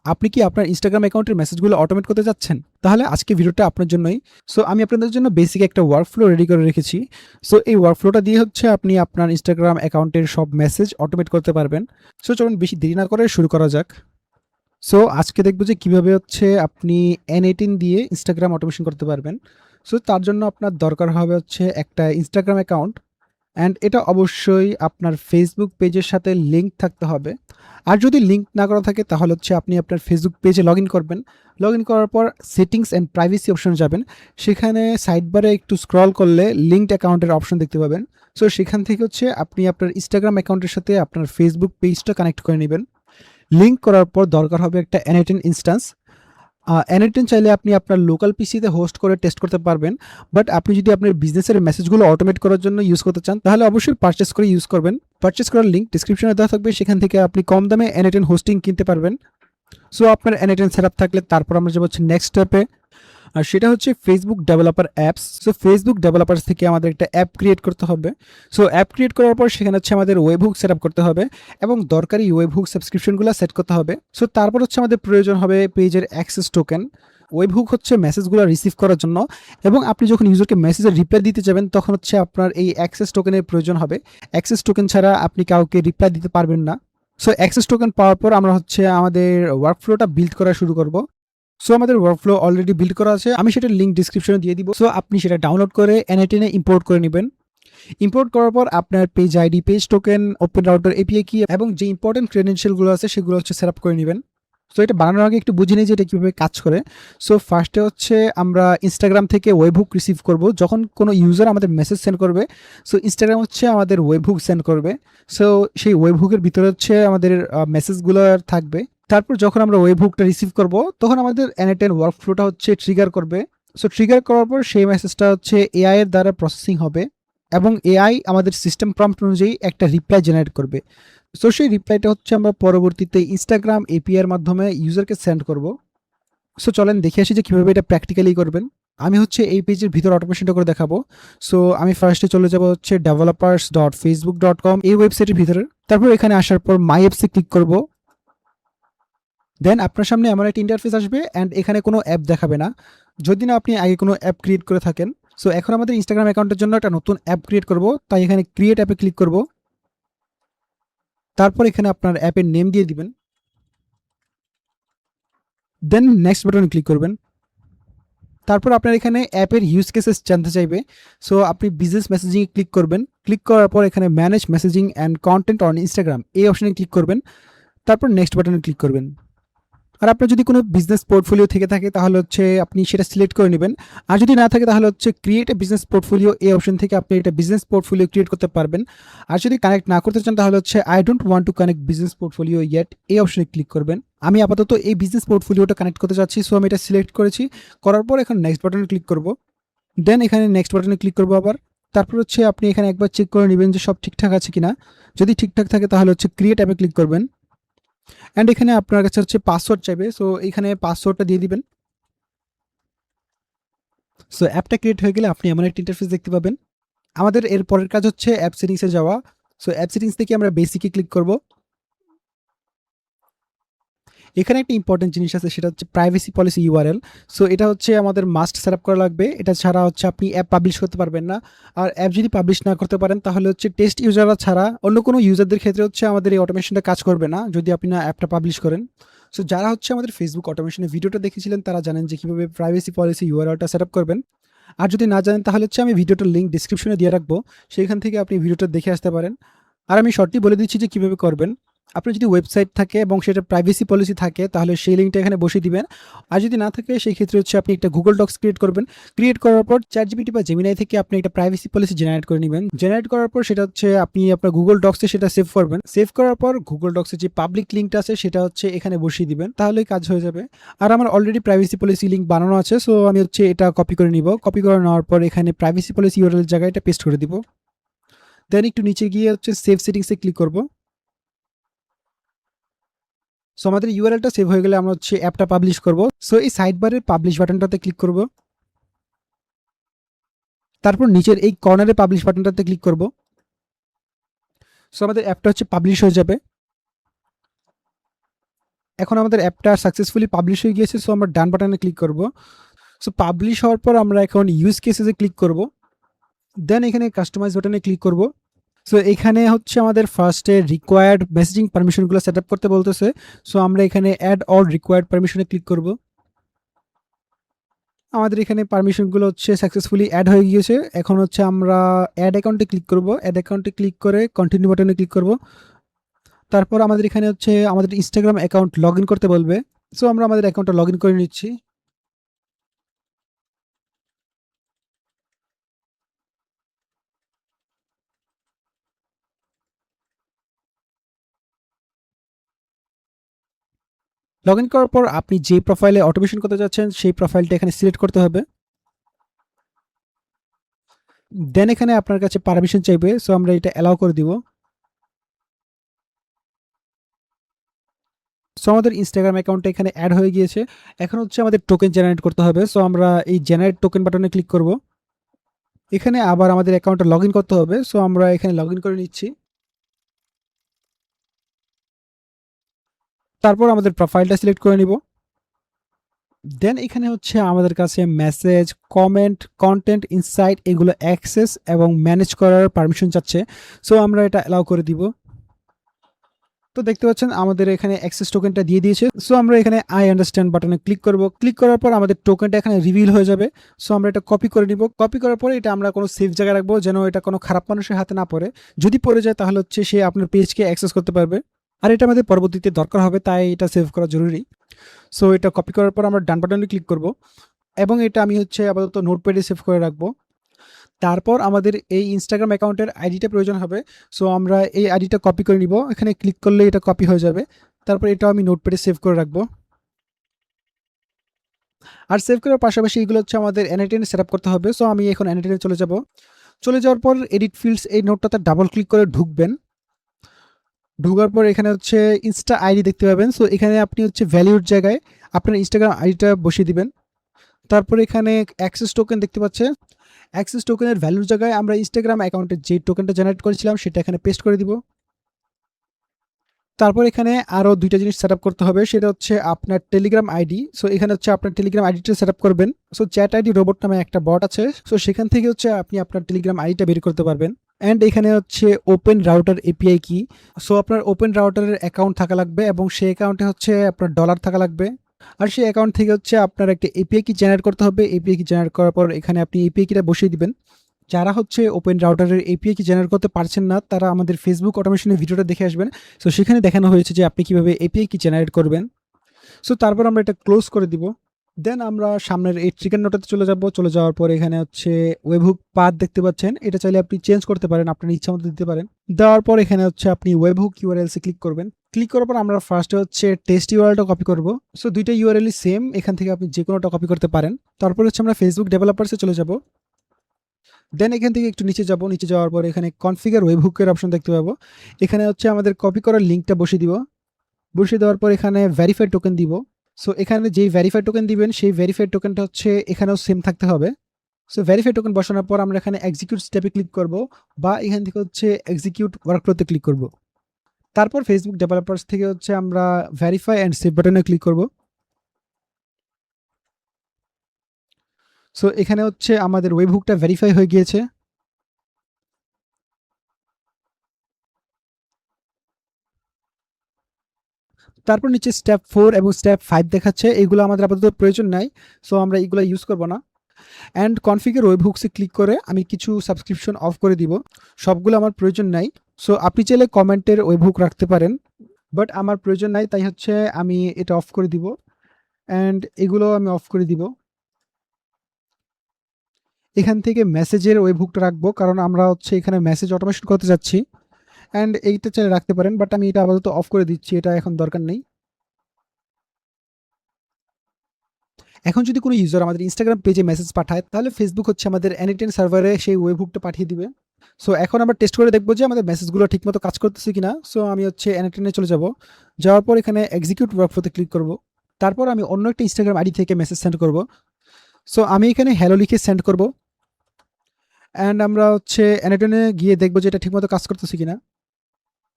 আপনি কি আপনার ইনস্টাগ্রাম অ্যাকাউন্টের মেসেজগুলো অটোমেট করতে চাচ্ছেন? তাহলে আজকে ভিডিওটা আপনার জন্যই। সো আমি আপনাদের জন্য বেসিক একটা ওয়ার্কফ্লো রেডি করে রেখেছি। সো এই ওয়ার্কফ্লোটা দিয়ে হচ্ছে আপনি আপনার ইনস্টাগ্রাম অ্যাকাউন্টের সব মেসেজ অটোমেট করতে পারবেন। সো চলুন বেশি দেরি না করে শুরু করা যাক। সো আজকে দেখব যে কিভাবে হচ্ছে আপনি N18 দিয়ে ইনস্টাগ্রাম অটোমেশন করতে পারবেন। সো তার জন্য আপনার দরকার হবে হচ্ছে একটা ইনস্টাগ্রাম অ্যাকাউন্ট, অ্যান্ড এটা অবশ্যই আপনার ফেসবুক পেজের সাথে লিঙ্ক থাকতে হবে। আর যদি লিঙ্ক না করা থাকে তাহলে হচ্ছে আপনি আপনার ফেসবুক পেজে লগ ইন করবেন। লগ ইন করার পর সেটিংস অ্যান্ড প্রাইভেসি অপশনে যাবেন। সেখানে সাইড বারে একটু স্ক্রল করলে লিঙ্কড অ্যাকাউন্টের অপশন দেখতে পাবেন। সো সেখান থেকে হচ্ছে আপনি আপনার ইনস্টাগ্রাম অ্যাকাউন্টের সাথে আপনার ফেসবুক পেজটা কানেক্ট করে নেবেন। লিঙ্ক করার পর দরকার হবে একটা N18 ইনস্ট্যান্স। N18 চাইলে আপনি আপনার লোকাল পিসিতে হোস্ট করে টেস্ট করতে পারবেন। বাট আপনি যদি আপনার বিজনেসের মেসেজগুলো অটোমেট করার জন্য ইউজ করতে চান তাহলে অবশ্যই পারচেস করে ইউজ করবেন। পারচেস করার লিঙ্ক ডিসক্রিপশনে দেওয়া থাকবে, সেখান থেকে আপনি কম দামে N18 হোস্টিং কিনতে পারবেন। সো আপনার N18 সেটআপ থাকলে তারপর আমরা যাবো হচ্ছে নেক্সট স্টেপে, আর সেটা হচ্ছে Facebook developer apps. So Facebook developers থেকে আমাদের একটা অ্যাপ ক্রিয়েট করতে হবে। সো অ্যাপ ক্রিয়েট করার পর সেখানে হচ্ছে আমাদের ওয়েবহুক সেট আপ করতে হবে এবং দরকারি ওয়েবহুক সাবস্ক্রিপশনগুলো সেট করতে হবে। সো তারপর হচ্ছে আমাদের প্রয়োজন হবে পেজের অ্যাক্সেস টোকেন। ওয়েবহুক হচ্ছে মেসেজগুলো রিসিভ করার জন্য, এবং আপনি যখন ইউজারকে মেসেজের রিপ্লাই দিতে যাবেন তখন হচ্ছে আপনার এই অ্যাক্সেস টোকেনের প্রয়োজন হবে। অ্যাক্সেস টোকেন ছাড়া আপনি কাউকে রিপ্লাই দিতে পারবেন না। সো অ্যাক্সেস টোকেন পাওয়ার পর আমরা হচ্ছে আমাদের ওয়ার্কফ্লোটা বিল্ড করা শুরু করব। সো আমাদের ওয়ার্কফ্লো অলরেডি বিল্ড করা আছে, আমি সেটার লিঙ্ক ডিসক্রিপশনে দিয়ে দিব। সো আপনি সেটা ডাউনলোড করে N18 এ ইম্পোর্ট করে নেবেন। ইম্পোর্ট করার পর আপনার page ID, page token, open router API কি এবং যে ইম্পর্টেন্ট ক্রেডেনশিয়ালগুলো আছে সেগুলো হচ্ছে সেট আপ করে নেবেন। সো এটা বানানোর আগে একটু বুঝে নিই যে এটা কীভাবে কাজ করে। সো ফার্স্টে হচ্ছে আমরা ইনস্টাগ্রাম থেকে ওয়েবহুক রিসিভ করব যখন কোনো ইউজার আমাদের মেসেজ সেন্ড করবে। সো ইনস্টাগ্রাম হচ্ছে আমাদের ওয়েবহুক সেন্ড করবে। সো সেই ওয়েবহুকের ভিতরে হচ্ছে আমাদের মেসেজগুলো থাকবে। তারপর যখন আমরা ওয়েবহুকটা রিসিভ করব তখন আমাদের N18 ওয়ার্কফ্লোটা হচ্ছে ট্রিগার করবে। সো ট্রিগার করার পর সেই মেসেজটা হচ্ছে এআই এর দ্বারা প্রসেসিং হবে এবং এআই আমাদের সিস্টেম প্রম্পট অনুযায়ী একটা রিপ্লাই জেনারেট করবে। সো সেই রিপ্লাইটা হচ্ছে আমরা পরবর্তীতে ইনস্টাগ্রাম এপিআই এর মাধ্যমে ইউজারকে সেন্ড করব। সো চলেন দেখে আসি যে কীভাবে এটা প্র্যাকটিক্যালি করবেন। আমি হচ্ছে এই পেজের ভিতর অটোমেশনটা করে দেখাবো। সো আমি ফার্স্টে চলে যাব হচ্ছে developers.facebook.com এই ওয়েবসাইটের ভিতরে। তারপর এখানে আসার পর মাই অ্যাপসে ক্লিক করব। দেন আপনার সামনে এমন একটা ইন্টারফেস আসবে অ্যান্ড এখানে কোনো অ্যাপ দেখাবে না যদি না আপনি আগে কোনো অ্যাপ ক্রিয়েট করে থাকেন। সো এখন আমাদের ইনস্টাগ্রাম অ্যাকাউন্টের জন্য একটা নতুন অ্যাপ ক্রিয়েট করব, তাই এখানে ক্রিয়েট অ্যাপে ক্লিক করব। তারপর এখানে আপনার অ্যাপের নেম দিয়ে দিবেন, দেন নেক্সট বাটনে ক্লিক করবেন। তারপর আপনার এখানে অ্যাপের ইউজ কেসেস জানতে চাইবে। সো আপনি বিজনেস মেসেজিংয়ে ক্লিক করবেন। ক্লিক করার পর এখানে manage messaging and content on Instagram এই অপশনে ক্লিক করবেন। তারপর নেক্সট বাটনে ক্লিক করবেন। আর আপনার যদি কোনো বিজনেস পোর্টফোলিও থেকে থাকে তাহলে হচ্ছে আপনি সেটা সিলেক্ট করে নেবেন। আর যদি না থাকে তাহলে হচ্ছে ক্রিয়েট এ বিজনেস পোর্টফোলিও এই অপশন থেকে আপনি এটা বিজনেস পোর্টফোলিও ক্রিয়েট করতে পারবেন। আর যদি কানেক্ট না করতে চান তাহলে হচ্ছে I don't want to connect business portfolio yet এই অপশনে ক্লিক করবেন। আমি আপাতত এই বিজনেস পোর্টফোলিওটা কানেক্ট করতে চাচ্ছি, সো আমি এটা সিলেক্ট করেছি। করার পর এখন নেক্সট বাটনে ক্লিক করব। দেন এখানে নেক্সট বাটনে ক্লিক করব আবার। তারপর হচ্ছে আপনি এখানে একবার চেক করে নেবেন যে সব ঠিকঠাক আছে কিনা। যদি ঠিকঠাক থাকে তাহলে হচ্ছে ক্রিয়েট অ্যাপে ক্লিক করবেন। অ্যান্ড এখানে আপনার কাছে হচ্ছে পাসওয়ার্ড চাইবে, সো এখানে পাসওয়ার্ডটা দিয়ে দিবেন। সো অ্যাপটা ক্রিয়েট হয়ে গেলে আপনি এমন একটা ইন্টারফেস দেখতে পাবেন। আমাদের এর পরের কাজ হচ্ছে অ্যাপ সেটিংসে যাওয়া। সো অ্যাপ সেটিংস থেকে আমরা বেসিকে ক্লিক করব। এখানে একটা ইম্পর্টেন্ট জিনিস আছে, সেটা হচ্ছে প্রাইভেসি পলিসি ইউআরএল। সো এটা হচ্ছে আমাদের মাস্ট সেট আপ করা লাগবে। এটা ছাড়া হচ্ছে আপনি অ্যাপ পাবলিশ করতে পারবেন না। আর অ্যাপ যদি পাবলিশ না করতে পারেন তাহলে হচ্ছে টেস্ট ইউজাররা ছাড়া অন্য কোনো ইউজারদের ক্ষেত্রে হচ্ছে আমাদের এই অটোমেশনটা কাজ করবে না যদি আপনি না অ্যাপটা পাবলিশ করেন। সো যারা হচ্ছে আমাদের ফেসবুক অটোমেশনের ভিডিওটা দেখেছিলেন তারা জানেন যে কীভাবে প্রাইভেসি পলিসি ইউআরএলটা সেট আপ করবেন। আর যদি না জানেন তাহলে হচ্ছে আমি ভিডিওটার লিঙ্ক ডিসক্রিপশনে দিয়ে রাখবো, সেখান থেকে আপনি ভিডিওটা দেখে আসতে পারেন। আর আমি শর্টলি বলে দিচ্ছি যে কীভাবে করবেন। আপনার যদি ওয়েবসাইট থাকে এবং সেটা প্রাইভেসি পলিসি থাকে তাহলে সেই লিঙ্কটা এখানে বসিয়ে দিবেন। আর যদি না থাকে সেই ক্ষেত্রে হচ্ছে আপনি একটা গুগল ডক্স ক্রিয়েট করবেন। ক্রিয়েট করার পর চ্যাটজিপিটি বা জেমিনাই থেকে আপনি একটা প্রাইভেসি পলিসি জেনারেট করে নেবেন। জেনারেট করার পর সেটা হচ্ছে আপনি আপনার গুগল ডক্সে সেটা সেভ করবেন। সেভ করার পর গুগল ডক্সের যে পাবলিক লিঙ্কটা আছে সেটা হচ্ছে এখানে বসিয়ে দিবেন, তাহলেই কাজ হয়ে যাবে। আর আমার অলরেডি প্রাইভেসি পলিসি লিঙ্ক বানানো আছে, সো আমি হচ্ছে এটা কপি করে নিব। কপি করে নেওয়ার পর এখানে প্রাইভেসি পলিসি ইউআরএল জায়গায় এটা পেস্ট করে দিব। দেন একটু নিচে গিয়ে হচ্ছে সেভ সেটিংসে ক্লিক করব। সো আমাদের ইউআরএলটা সেভ হয়ে গেলে আমরা হচ্ছে অ্যাপটা পাবলিশ করব। সো এই সাইড বারের পাবলিশ বাটনটাতে ক্লিক করব। তারপর নিচের এই কর্নারে পাবলিশ বাটনটাতে ক্লিক করব। সো আমাদের অ্যাপটা হচ্ছে পাবলিশ হয়ে যাবে। এখন আমাদের অ্যাপটা সাকসেসফুলি পাবলিশ হয়ে গিয়েছে। সো আমরা ডান বাটনে ক্লিক করব। সো পাবলিশ হওয়ার পর আমরা এখন ইউজ কেসেসে ক্লিক করব। দেন এখানে কাস্টমাইজ বাটনে ক্লিক করব। সো এখানে হচ্ছে আমাদের ফার্স্টে রিকোয়ার্ড মেসেজিং পারমিশনগুলো সেট আপ করতে বলতেছে। সো আমরা এখানে অ্যাড অল রিকোয়ার্ড পারমিশনে ক্লিক করব। আমাদের এখানে পারমিশনগুলো হচ্ছে সাকসেসফুলি অ্যাড হয়ে গিয়েছে। এখন হচ্ছে আমরা অ্যাড অ্যাকাউন্টে ক্লিক করব। অ্যাড অ্যাকাউন্টে ক্লিক করে কন্টিনিউ বাটনে ক্লিক করব। তারপর আমাদের এখানে হচ্ছে আমাদের ইনস্টাগ্রাম অ্যাকাউন্ট লগ ইন করতে বলবে। সো আমরা আমাদের অ্যাকাউন্টটা লগ ইন করে নিচ্ছি। লগ ইন করার পর আপনি যে প্রোফাইলে অটোমেশন করতে যাচ্ছেন সেই প্রোফাইলটা এখানে সিলেক্ট করতে হবে। দেন এখানে আপনার কাছে পারমিশন চাইবে। সো আমরা এটা অ্যালাউ করে দিব। সো আমাদের ইনস্টাগ্রাম অ্যাকাউন্টটা এখানে অ্যাড হয়ে গিয়েছে। এখন হচ্ছে আমাদের টোকেন জেনারেট করতে হবে। সো আমরা এই জেনারেট টোকেন বাটনে ক্লিক করব। এখানে আবার আমাদের অ্যাকাউন্টটা লগ ইন করতে হবে। সো আমরা এখানে লগ ইন করে নিচ্ছি। তারপর আমাদের প্রোফাইলটা সিলেক্ট করে নিব। দেন এখানে হচ্ছে আমাদের কাছে মেসেজ, কমেন্ট, কন্টেন্ট, ইনসাইট এগুলো অ্যাক্সেস এবং ম্যানেজ করার পারমিশন চাচ্ছে। সো আমরা এটা অ্যালাউ করে দিব। তো দেখতে পাচ্ছেন আমাদের এখানে অ্যাক্সেস টোকেনটা দিয়ে দিয়েছে। সো আমরা এখানে আই আন্ডারস্ট্যান্ড বাটনে ক্লিক করব। ক্লিক করার পর আমাদের টোকেনটা এখানে রিভিল হয়ে যাবে। সো আমরা এটা কপি করে নিব। কপি করার পরে এটা আমরা কোনো সেফ জায়গায় রাখবো, যেন এটা কোনো খারাপ মানুষের হাতে না পড়ে। যদি পড়ে যায় তাহলে হচ্ছে সে আপনার পেজকে অ্যাক্সেস করতে পারবে। আর এটা আমাদের পরবর্তীতে দরকার হবে, তাই এটা সেভ করা জরুরি। সো এটা কপি করার পর আমরা ডান বাটনে ক্লিক করব এবং এটা আমি হচ্ছে আপাতত নোটপ্যাডে সেভ করে রাখবো। তারপর আমাদের এই ইনস্টাগ্রাম অ্যাকাউন্টের আইডিটা প্রয়োজন হবে। সো আমরা এই আইডিটা কপি করে নিব। এখানে ক্লিক করলে এটা কপি হয়ে যাবে। তারপর এটা আমি নোটপ্যাডে সেভ করে রাখবো। আর সেভ করার পাশাপাশি এগুলো হচ্ছে আমাদের এনআইটিএনে সেট আপ করতে হবে। সো আমি এখন এনআইটিএনে চলে যাব। চলে যাওয়ার পর এডিট ফিল্ডস এই নোটটাতে ডাবল ক্লিক করে ঢুকবেন। ঢোকার পর এখানে হচ্ছে ইনস্টা আইডি দেখতে পাবেন। সো এখানে আপনি হচ্ছে ভ্যালিউর জায়গায় আপনার ইনস্টাগ্রাম আইডিটা বসিয়ে দিবেন। তারপর এখানে অ্যাক্সেস টোকেন দেখতে পাচ্ছেন। অ্যাক্সেস টোকেনের ভ্যালুর জায়গায় আমরা ইনস্টাগ্রাম অ্যাকাউন্টের যে টোকেনটা জেনারেট করেছিলাম সেটা এখানে পেস্ট করে দিব। তারপর এখানে আরও দুইটা জিনিস সেট আপ করতে হবে, সেটা হচ্ছে আপনার টেলিগ্রাম আইডি। সো এখানে হচ্ছে আপনার টেলিগ্রাম আইডিটা সেট আপ করবেন। সো চ্যাট আইডি রোবট নামে একটা বট আছে। সো সেখান থেকে হচ্ছে আপনি আপনার টেলিগ্রাম আইডিটা বের করতে পারবেন। অ্যান্ড এখানে হচ্ছে ওপেন রাউটার এপিআই কি। সো আপনার ওপেন রাউটারের অ্যাকাউন্ট থাকা লাগবে এবং সেই অ্যাকাউন্টে হচ্ছে আপনার ডলার থাকা লাগবে। আর সেই অ্যাকাউন্ট থেকে হচ্ছে আপনার একটা এপিআই কি জেনারেট করতে হবে। এপিআই কি জেনারেট করার পর এখানে আপনি এপিআই কিটা বসিয়ে দিবেন। যারা হচ্ছে ওপেন রাউটারের এপিআই কি জেনারেট করতে পারছেন না, তারা আমাদের ফেসবুক অটোমেশনের ভিডিওটা দেখে আসবেন। সো সেখানে দেখানো হয়েছে যে আপনি কিভাবে এপিআই কি জেনারেট করবেন। সো তারপর আমরা এটা ক্লোজ করে দিব। দেন আমরা সামনের এই ট্রিগার নোটাতে চলে যাব। চলে যাওয়ার পর এখানে হচ্ছে ওয়েবহুক পাথ দেখতে পাচ্ছেন, এটা চাইলে আপনি চেঞ্জ করতে পারেন, আপনার ইচ্ছা মতো দিতে পারেন। দেওয়ার পর এখানে হচ্ছে আপনি ওয়েবহুক ইউআরএলসে ক্লিক করবেন। ক্লিক করার পর আমরা ফার্স্টে হচ্ছে টেস্ট ইউআরএলটা কপি করব। সো দুইটা ইউআরএলই সেম, এখান থেকে আপনি যে কোনোটা কপি করতে পারেন। তারপর হচ্ছে আমরা ফেসবুক ডেভেলপারসে চলে যাব। দেন এখান থেকে একটু নিচে যাব। নিচে যাওয়ার পর এখানে কনফিগার ওয়েবহুকের অপশন দেখতে পাবো। এখানে হচ্ছে আমাদের কপি করার লিঙ্কটা বসিয়ে দিব। বসিয়ে দেওয়ার পর এখানে ভেরিফাইড টোকেন দিব। সো এখানে যেই ভেরিফাইড টোকেন দিবেন সেই ভেরিফাইড টোকেনটা হচ্ছে এখানেও সেম থাকতে হবে। সো ভেরিফাইড টোকেন বসানোর পর আমরা এখানে এক্সিকিউট স্টেপে ক্লিক করব বা এখান থেকে হচ্ছে এক্সিকিউট ওয়ার্কফ্লোতে ক্লিক করব। তারপর ফেসবুক ডেভেলপার্স থেকে হচ্ছে আমরা ভেরিফাই অ্যান্ড সেভ বাটনে ক্লিক করব। সো এখানে হচ্ছে আমাদের ওয়েবহুকটা ভেরিফাই হয়ে গিয়েছে। তারপর নিচে স্টেপ 4 এবং স্টেপ 5 দেখাচ্ছে, এগুলো আমাদের আপাতত প্রয়োজন নাই। সো আমরা এগুলো ইউজ করব না। অ্যান্ড কনফিগার ওয়েবহুকসে ক্লিক করে আমি কিছু সাবস্ক্রিপশন অফ করে দিব। সবগুলো আমার প্রয়োজন নাই। সো আপনি চাইলে কমেন্টের ওয়েবহুক রাখতে পারেন, বাট আমার প্রয়োজন নাই, তাই হচ্ছে আমি এটা অফ করে দিব। অ্যান্ড এগুলো আমি অফ করে দিব। এখান থেকে মেসেজের ওয়েবহুকটা রাখবো, কারণ আমরা হচ্ছে এখানে মেসেজ অটোমেশন করতে যাচ্ছি। অ্যান্ড এইটা চাইলে রাখতে পারেন, বাট আমি এটা আপাতত অফ করে দিচ্ছি, এটা এখন দরকার নেই। এখন যদি কোনো ইউজার আমাদের ইনস্টাগ্রাম পেজে মেসেজ পাঠায়, তাহলে ফেসবুক হচ্ছে আমাদের এনিটেন সার্ভারে সেই ওয়েবহুকটা পাঠিয়ে দিবে। সো এখন আমরা টেস্ট করে দেখবো যে আমাদের মেসেজগুলো ঠিকমতো কাজ করতেছে কিনা। সো আমি হচ্ছে এনিটেনে চলে যাব। যাওয়ার পর এখানে এক্সিকিউট ওয়ার্কফ্লোতে ক্লিক করব। তারপর আমি অন্য একটা ইনস্টাগ্রাম আইডি থেকে মেসেজ সেন্ড করব। সো আমি এখানে হ্যালো লিখে সেন্ড করব। অ্যান্ড আমরা হচ্ছে এনিটেনে গিয়ে দেখবো যে এটা ঠিকমতো কাজ করতেছে কিনা।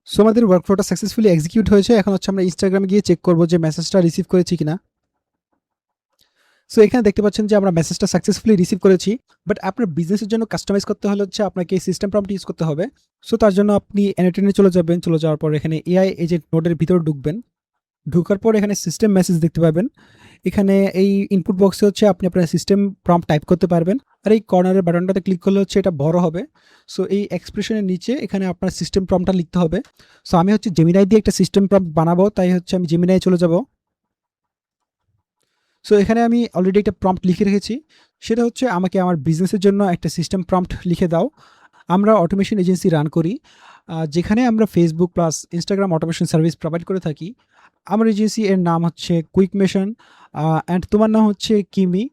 সো আমাদের ওয়ার্কফ্লোটা সাকসেসফুলি এক্সিকিউট হয়েছে। এখন হচ্ছে আমরা ইনস্টাগ্রামে গিয়ে চেক করব যে মেসেজটা রিসিভ করেছি কিনা। সো এখানে দেখতে পাচ্ছেন যে আমরা মেসেজটা সাকসেসফুলি রিসিভ করেছি। বাট আপনার বিজনেসের জন্য কাস্টমাইজ করতে হলে হচ্ছে আপনাকে সিস্টেম প্রম্পট ইউজ করতে হবে। সো তার জন্য আপনি এনএটেনে চলে যাবেন। চলে যাওয়ার পর এখানে এআই এজেন্ট নোডের ভিতরে ঢুকবেন। ঢোকার পর এখানে সিস্টেম মেসেজ দেখতে পাবেন। এখানে এই ইনপুট বক্সে হচ্ছে আপনি আপনার সিস্টেম প্রম্পট টাইপ করতে পারবেন। আর এই কর্নারের বাটনটাতে ক্লিক করলে হচ্ছে এটা বড় হবে। সো এই এক্সপ্রেশনের নিচে এখানে আপনার সিস্টেম প্রম্পটটা লিখতে হবে। সো আমি হচ্ছে জেমিনাই দিয়ে একটা সিস্টেম প্রম্পট বানাবো, তাই হচ্ছে আমি জেমিনাই চলে যাব। সো এখানে আমি অলরেডি একটা প্রম্পট লিখে রেখেছি। সেটা হচ্ছে আমাকে আমার বিজনেসের জন্য একটা সিস্টেম প্রম্পট লিখে দাও। আমরা অটোমেশন এজেন্সি রান করি, যেখানে আমরা Facebook plus Instagram automation service provide করে থাকি। আমার এজেন্সি এর নাম হচ্ছে কুইক মেশন, অ্যান্ড তোমার নাম হচ্ছে কিমি।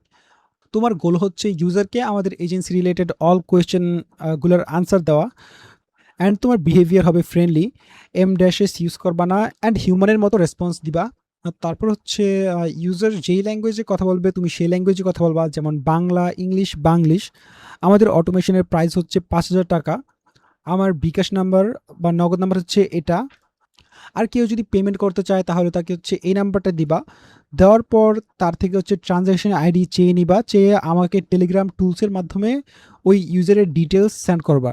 তোমার গোল হচ্ছে ইউজারকে আমাদের এজেন্সি রিলেটেড অল কোয়েশ্চেন গুলোর আনসার দেওয়া, অ্যান্ড তোমার বিহেভিয়ার হবে ফ্রেন্ডলি, এম ড্যাশেস ইউজ করবা না, অ্যান্ড হিউম্যানের মতো রেসপন্স দিবা। আর তারপর হচ্ছে ইউজার যেই ল্যাঙ্গুয়েজে কথা বলবে তুমি সেই ল্যাঙ্গুয়েজে কথা বলবা, যেমন বাংলা, ইংলিশ, বাংলিশ। আমাদের অটোমেশনের প্রাইস হচ্ছে 5,000 টাকা। আমার বিকাশ নাম্বার বা নগদ নাম্বার হচ্ছে এটা। আর কেউ যদি পেমেন্ট করতে চায় তাহলে তাকে হচ্ছে এই নাম্বারটা দিবা। দেওয়ার পর তার থেকে হচ্ছে ট্রানজ্যাকশন আইডি চেয়ে নিবা, চেয়ে আমাকে টেলিগ্রাম টুলসের মাধ্যমে ওই ইউজারের ডিটেলস সেন্ড করবা।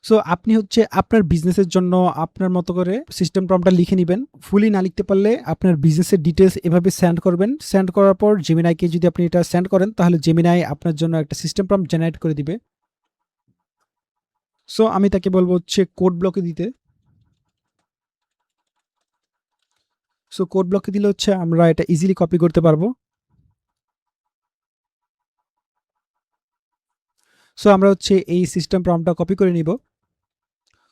সো আপনি হচ্ছে আপনার বিজনেসের জন্য আপনার মতো করে সিস্টেম প্রম্পটটা লিখে নেবেন। ফুলি না লিখতে পারলে আপনার বিজনেসের ডিটেলস এভাবে সেন্ড করবেন। সেন্ড করার পর জেমিনাইকে যদি আপনি এটা সেন্ড করেন তাহলে জেমিনাই আপনার জন্য একটা সিস্টেম প্রম্পট জেনারেট করে দিবে। সো আমি তাকে বলবো হচ্ছে কোড ব্লকে দিতে। সো কোড ব্লকে দিলে হচ্ছে আমরা এটা ইজিলি কপি করতে পারবো। সো আমরা হচ্ছে এই সিস্টেম প্রম্পটটা কপি করে নিব।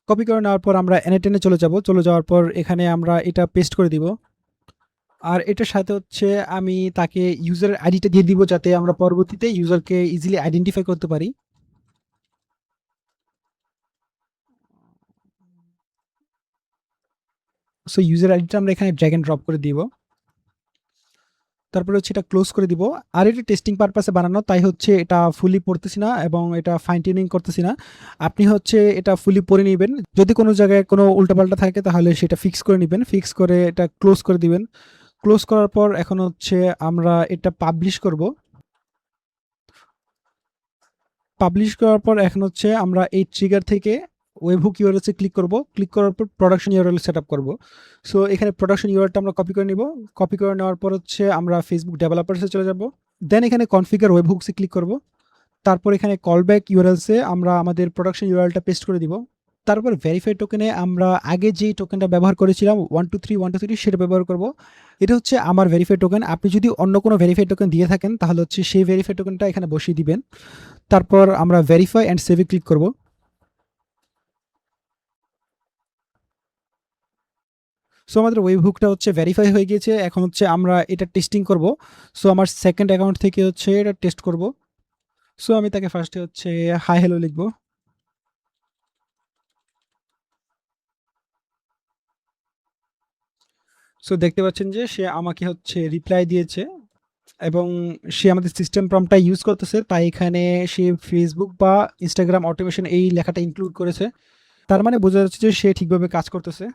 কপি করে নেওয়ার পর আমরা এনএটেনে চলে যাব। চলে যাওয়ার পর এখানে আমরা এটা পেস্ট করে দিব। আর এটার সাথে হচ্ছে আমি তাকে ইউজারের আইডিটা দিয়ে দিব, যাতে আমরা পরবর্তীতে ইউজারকে ইজিলি আইডেন্টিফাই করতে পারি। সো ইউজার আইডিটা আমরা এখানে ড্র্যাগ এন্ড ড্রপ করে দিব। তারপরে হচ্ছে এটা ক্লোজ করে দিব। আর এটা টেস্টিং পারপাসে বানানো, তাই হচ্ছে এটা ফুলি পড়তেছি না এবং এটা ফাইন টিউনিং করতেছি না। আপনি হচ্ছে এটা ফুলি পড়ে নেবেন। যদি কোনো জায়গায় কোনো উল্টাপাল্টা থাকে তাহলে সেটা ফিক্স করে নেবেন। ফিক্স করে এটা ক্লোজ করে দিবেন। ক্লোজ করার পর এখন হচ্ছে আমরা এটা পাবলিশ করব। পাবলিশ করার পর এখন হচ্ছে আমরা এই ট্রিগার থেকে ওয়েবহুক ইউআরএলসে ক্লিক করব। ক্লিক করার পর প্রোডাকশন ইউআরএল সেট আপ করবো। সো এখানে প্রোডাকশন ইউআরএলটা আমরা কপি করে নিব। কপি করে নেওয়ার পর হচ্ছে আমরা ফেসবুক ডেভেলপার্সে চলে যাব। দেন এখানে কনফিগার ওয়েবহুকসে ক্লিক করব। তারপর এখানে কলব্যাক ইউআরএলসে আমরা আমাদের প্রোডাকশন ইউআরএলটা পেস্ট করে দিব। তারপর ভেরিফাই টোকেনে আমরা আগে যেই টোকেনটা ব্যবহার করেছিলাম 123 সেটা ব্যবহার করব। এটা হচ্ছে আমার ভেরিফাই টোকেন। আপনি যদি অন্য কোনো ভেরিফাই টোকেন দিয়ে থাকেন তাহলে হচ্ছে সেই ভেরিফাই টোকেনটা এখানে বসিয়ে দিবেন। তারপর আমরা ভেরিফাই অ্যান্ড সেভে ক্লিক করব। সো আমাদের ওয়েবহুকটা হচ্ছে ভেরিফাই হয়ে গিয়েছে। এখন হচ্ছে আমরা এটা টেস্টিং করব। সো আমার সেকেন্ড অ্যাকাউন্ট থেকে হচ্ছে এটা টেস্ট করব। সো আমি তাকে ফার্স্টে হচ্ছে হাই হ্যালো লিখব। সো দেখতে পাচ্ছেন যে সে আমাকে হচ্ছে রিপ্লাই দিয়েছে এবং সে আমাদের সিস্টেম প্রম্পটটা ইউজ করতেছে, তাই এখানে সে ফেসবুক বা ইনস্টাগ্রাম অটোমেশন এই লেখাটা ইনক্লুড করেছে। তার মানে বোঝা যাচ্ছে যে সে ঠিকভাবে কাজ করতেছে।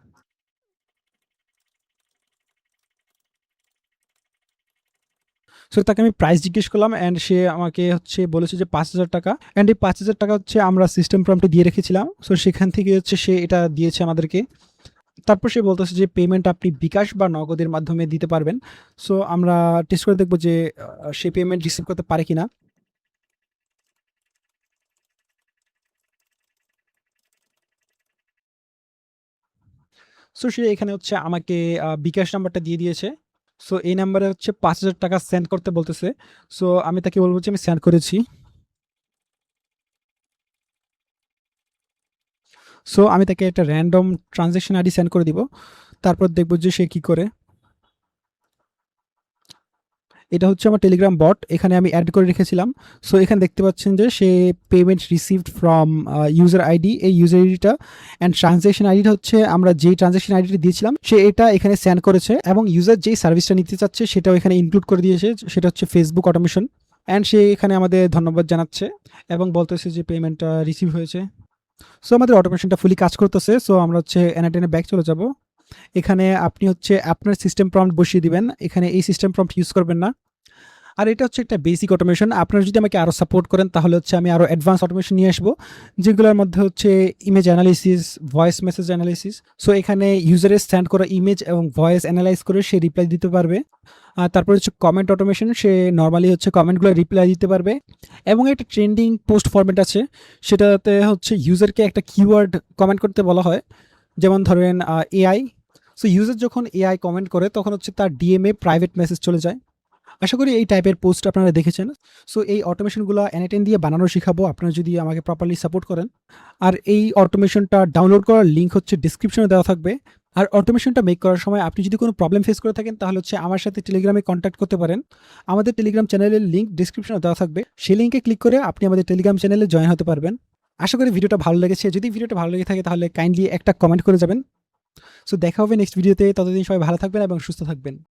সো তাকে আমি প্রাইস জিজ্ঞেস করলাম অ্যান্ড সে আমাকে হচ্ছে বলেছে যে 5,000 টাকা। অ্যান্ড এই 5,000 টাকা হচ্ছে আমরা সিস্টেম প্রম্পটে দিয়ে রেখেছিলাম। সো সেখান থেকে হচ্ছে সে এটা দিয়েছে আমাদেরকে। তারপর সে বলতেছে যে পেমেন্ট আপনি বিকাশ বা নগদের মাধ্যমে দিতে পারবেন। সো আমরা টেস্ট করে দেখবো যে সে পেমেন্ট রিসিভ করতে পারে কিনা। সো সে এখানে হচ্ছে আমাকে বিকাশ নাম্বারটা দিয়ে দিয়েছে। সো এই নাম্বারে হচ্ছে 5,000 টাকা সেন্ড করতে বলতেছে। সো আমি তাকে বলবো যে আমি সেন্ড করেছি। সো আমি তাকে একটা র্যান্ডম ট্রানজ্যাকশন আইডি সেন্ড করে দিব। তারপর দেখবো যে সে কি করে। এটা হচ্ছে আমার টেলিগ্রাম বট, এখানে আমি অ্যাড করে রেখেছিলাম। সো এখানে দেখতে পাচ্ছেন যে সে payment received from user ID, এই ইউজার আইডিটা অ্যান্ড ট্রানজ্যাকশন আইডিটা হচ্ছে আমরা যেই ট্রানজ্যাকশন আইডিটা দিয়েছিলাম সে এটা এখানে সেন্ড করেছে এবং ইউজার যেই সার্ভিসটা নিতে চাচ্ছে সেটাও এখানে ইনক্লুড করে দিয়েছে, সেটা হচ্ছে ফেসবুক অটোমেশন। অ্যান্ড সে এখানে আমাদের ধন্যবাদ জানাচ্ছে এবং বলতেছে যে পেমেন্টটা রিসিভ হয়েছে। সো আমাদের অটোমেশনটা ফুলি কাজ করতেছে। সো আমরা হচ্ছে N10 ব্যাক চলে যাব। এখানে আপনি হচ্ছে আপনার সিস্টেম প্রম্পট বসিয়ে দিবেন। এখানে এই সিস্টেম প্রম্পট ইউজ করবেন না। আর এটা হচ্ছে একটা বেসিক অটোমেশন। আপনারা যদি আমাকে আরও সাপোর্ট করেন তাহলে হচ্ছে আমি আরও অ্যাডভান্স অটোমেশন নিয়ে আসবো, যেগুলোর মধ্যে হচ্ছে image analysis, voice message analysis. So এখানে ইউজারের সেন্ড করা ইমেজ এবং ভয়েস অ্যানালাইজ করে সে রিপ্লাই দিতে পারবে। আর তারপর হচ্ছে কমেন্ট অটোমেশন, সে নর্মালি হচ্ছে কমেন্টগুলো রিপ্লাই দিতে পারবে। এবং একটা ট্রেন্ডিং পোস্ট ফরম্যাট আছে, সেটাতে হচ্ছে ইউজারকে একটা কিওয়ার্ড কমেন্ট করতে বলা হয়, যেমন ধরেন এআই। সো ইউজার যখন এআই কমেন্ট করে তখন হচ্ছে তার ডিএমএ প্রাইভেট মেসেজ চলে যায়। আশা করি এই টাইপের পোস্ট আপনারা দেখেছেন। সো এই অটোমেশনগুলো N10 দিয়ে বানানো শিখাবো আপনারা যদি আমাকে প্রপারলি সাপোর্ট করেন। আর এই অটোমেশনটা ডাউনলোড করার লিঙ্ক হচ্ছে ডিসক্রিপশনে দেওয়া থাকবে। আর অটোমেশনটা মেক করার সময় আপনি যদি কোনো প্রবলেম ফেস করে থাকেন তাহলে হচ্ছে আমার সাথে টেলিগ্রামে কন্ট্যাক্ট করতে পারেন। আমাদের টেলিগ্রাম চ্যানেলের লিঙ্ক ডিসক্রিপশনে দেওয়া থাকবে। সেই লিঙ্কে ক্লিক করে আপনি আমাদের টেলিগ্রাম চ্যানেলে জয়েন হতে পারবেন। আশা করি ভিডিওটা ভালো লেগেছে। যদি ভিডিওটা ভালো লেগে থাকে তাহলে কাইন্ডলি একটা কমেন্ট করে যাবেন। সো দেখা হবে নেক্সট ভিডিওতে। ততদিন সবাই ভালো থাকবেন এবং সুস্থ থাকবেন।